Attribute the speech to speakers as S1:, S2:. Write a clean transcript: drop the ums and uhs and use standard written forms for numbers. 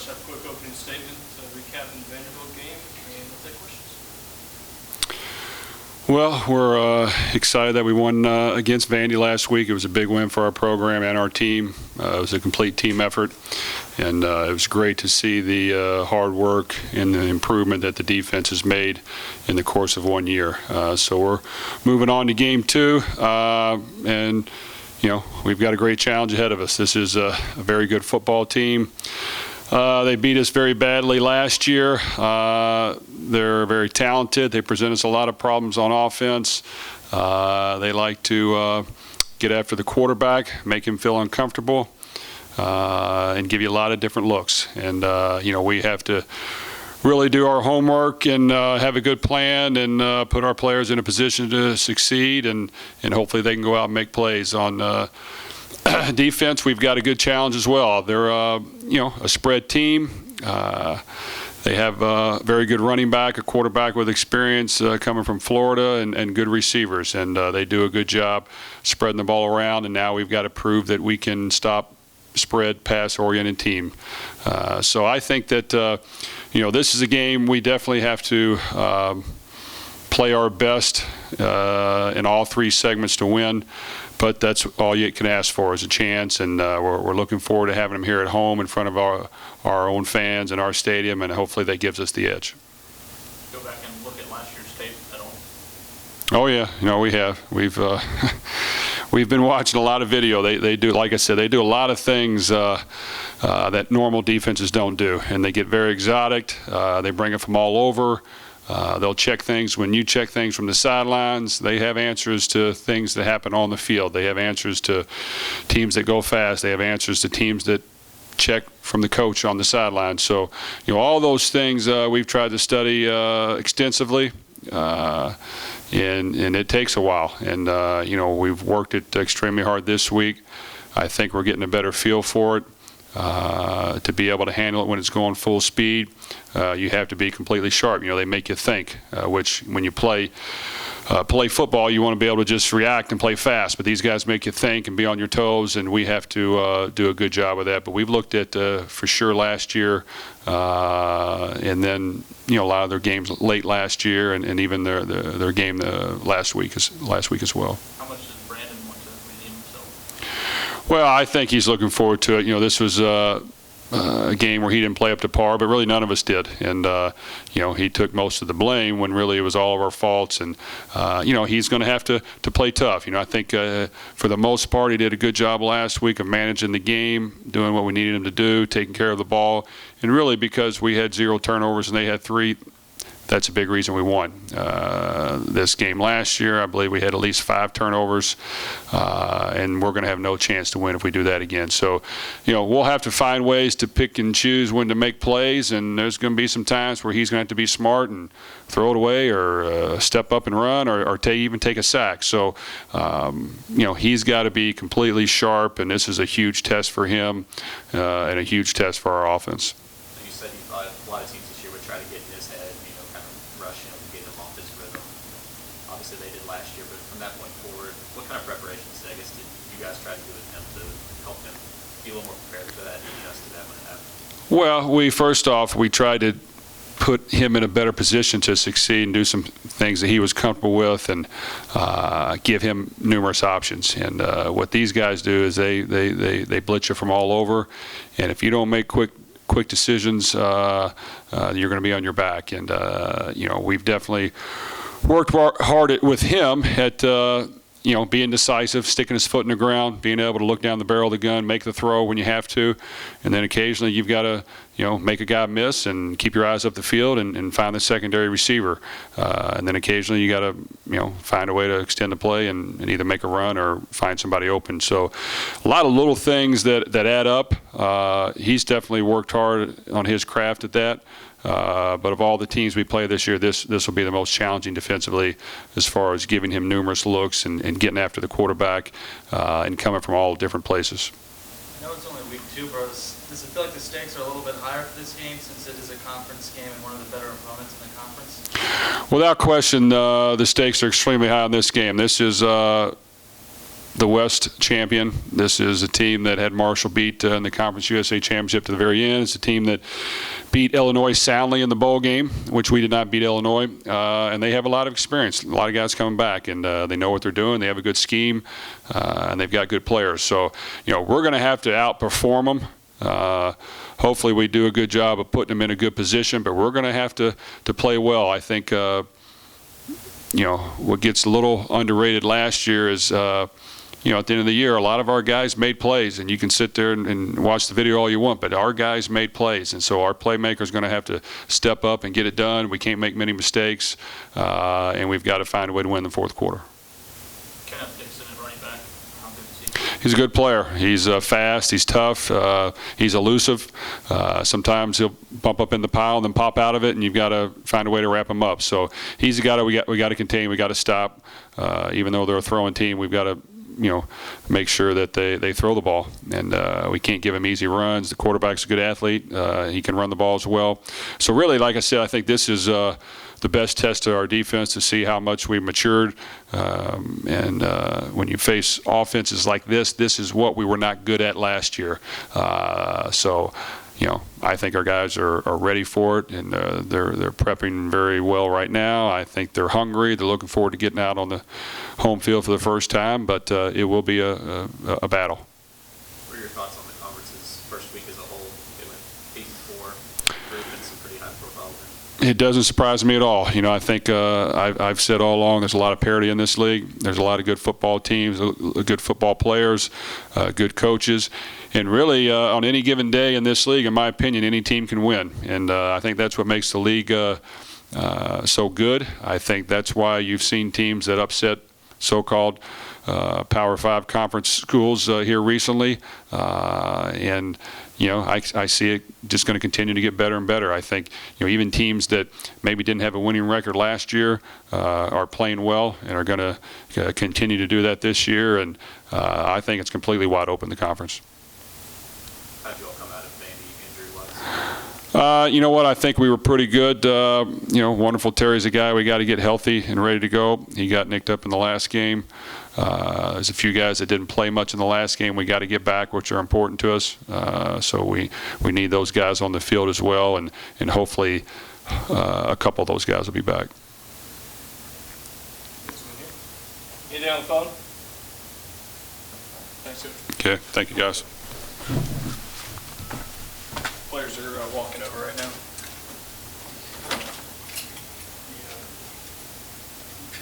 S1: just have a quick opening statement recapping the Vanderbilt game, and we'll take questions.
S2: Well, we're excited that we won against Vandy last week. It was a big win for our program and our team. It was a complete team effort, and it was great to see the hard work and the improvement that the defense has made in the course of 1 year. So we're moving on to game 2, and we've got a great challenge ahead of us. This is a very good football team. They beat us very badly last year. They're very talented. They present us a lot of problems on offense. They like to get after the quarterback, make him feel uncomfortable, and give you a lot of different looks. And, we have to really do our homework and have a good plan and put our players in a position to succeed, and hopefully they can go out and make plays. On defense, we've got a good challenge as well. They're, a spread team. They have a very good running back, a quarterback with experience coming from Florida, and good receivers. And they do a good job spreading the ball around. And now we've got to prove that we can stop spread, pass-oriented team. So I think that, this is a game we definitely have to play our best in all 3 segments to win. But that's all you can ask for is a chance, and we're looking forward to having them here at home in front of our own fans in our stadium, and hopefully that gives us the edge.
S1: Go back and look at last year's tape at all?
S2: Oh yeah, we have. We've been watching a lot of video. They do, like I said, they do a lot of things that normal defenses don't do, and they get very exotic. They bring it from all over. They'll check things. When you check things from the sidelines, they have answers to things that happen on the field. They have answers to teams that go fast. They have answers to teams that check from the coach on the sidelines. So, all those things we've tried to study extensively, and it takes a while. And, we've worked it extremely hard this week. I think we're getting a better feel for it. To be able to handle it when it's going full speed, you have to be completely sharp. They make you think, which when you play football, you want to be able to just react and play fast. But these guys make you think and be on your toes, and we have to do a good job of that. But we've looked at, for sure, last year, and then a lot of their games late last year, and even their game last week as well.
S1: How much does Brandon want to redeem himself?
S2: Well, I think he's looking forward to it. This was a game where he didn't play up to par, but really none of us did. And, he took most of the blame when really it was all of our faults. And, he's going to have to play tough. I think for the most part he did a good job last week of managing the game, doing what we needed him to do, taking care of the ball. And really because we had 0 turnovers and they had 3, that's a big reason we won. This game last year, I believe we had at least 5 turnovers, and we're going to have no chance to win if we do that again. So, we'll have to find ways to pick and choose when to make plays, and there's going to be some times where he's going to have to be smart and throw it away or step up and run or even take a sack. So, he's got to be completely sharp, and this is a huge test for him and a huge test for our offense.
S3: You said you thought a lot of teams this year would try to get in his head, kind of rush him and get him off his rhythm. Obviously they did last year, but from that point forward, what kind of preparations, I guess, did you guys try to do with him to help him be a little more prepared for that and adjust to that when it happened?
S2: Well, first off, we tried to put him in a better position to succeed and do some things that he was comfortable with, and give him numerous options. And what these guys do is they blitz you from all over, and if you don't make quick decisions, you're going to be on your back. And we've definitely worked hard with him at being decisive, sticking his foot in the ground, being able to look down the barrel of the gun, make the throw when you have to, and then occasionally you've got to make a guy miss and keep your eyes up the field and find the secondary receiver, and then occasionally you got to find a way to extend the play and either make a run or find somebody open. So a lot of little things that add up. He's definitely worked hard on his craft at that. But of all the teams we play this year, this will be the most challenging defensively as far as giving him numerous looks and getting after the quarterback and coming from all different places.
S4: I know it's only week 2, bro. Does it feel like the stakes are a little bit higher for this game since it is a conference game and one of the better opponents in the conference?
S2: Without question, the stakes are extremely high on this game. This is the West champion. This is a team that had Marshall beat in the Conference USA Championship to the very end. It's a team that beat Illinois soundly in the bowl game, which we did not beat Illinois. And they have a lot of experience, a lot of guys coming back, and they know what they're doing. They have a good scheme, and they've got good players. So, we're going to have to outperform them. Hopefully we do a good job of putting them in a good position, but we're going to have to play well. I think, what gets a little underrated last year is, at the end of the year, a lot of our guys made plays, and you can sit there and watch the video all you want, but our guys made plays, and so our playmaker is going to have to step up and get it done. We can't make many mistakes, and we've got to find a way to win the fourth quarter.
S4: Kenneth Dixon at running back, how good is he?
S2: He's a good player. He's fast. He's tough. He's elusive. Sometimes he'll bump up in the pile and then pop out of it, and you've got to find a way to wrap him up. So he's a guy that we got to contain. We got to stop. Even though they're a throwing team, we've got to make sure that they throw the ball, and we can't give him easy runs. The quarterback's a good athlete. He can run the ball as well. So really, like I said, I think this is the best test of our defense to see how much we've matured. And when you face offenses like this is what we were not good at last year. So I think our guys are ready for it, and they're prepping very well right now. I think they're hungry. They're looking forward to getting out on the home field for the first time, but it will be a battle.
S3: What are your thoughts on the conference's first week as a whole? It went 8-4. There have been some pretty high-profile wins.
S2: It doesn't surprise me at all. I think I've said all along there's a lot of parity in this league. There's a lot of good football teams, good football players, good coaches. And really, on any given day in this league, in my opinion, any team can win. And I think that's what makes the league so good. I think that's why you've seen teams that upset so-called Power 5 conference schools here recently. And I see it just going to continue to get better and better. I think, even teams that maybe didn't have a winning record last year are playing well and are going to continue to do that this year. And I think it's completely wide open, the conference.
S3: How'd you all come out of Vandy injury-wise?
S2: You know what? I think we were pretty good. Wonderful Terry's a guy we got to get healthy and ready to go. He got nicked up in the last game. There's a few guys that didn't play much in the last game we got to get back, which are important to us. So we need those guys on the field as well, and hopefully a couple of those guys will be back.
S1: Anything on the phone? Thanks, sir.
S2: Okay. Thank you, guys.
S1: Players are walking over right now.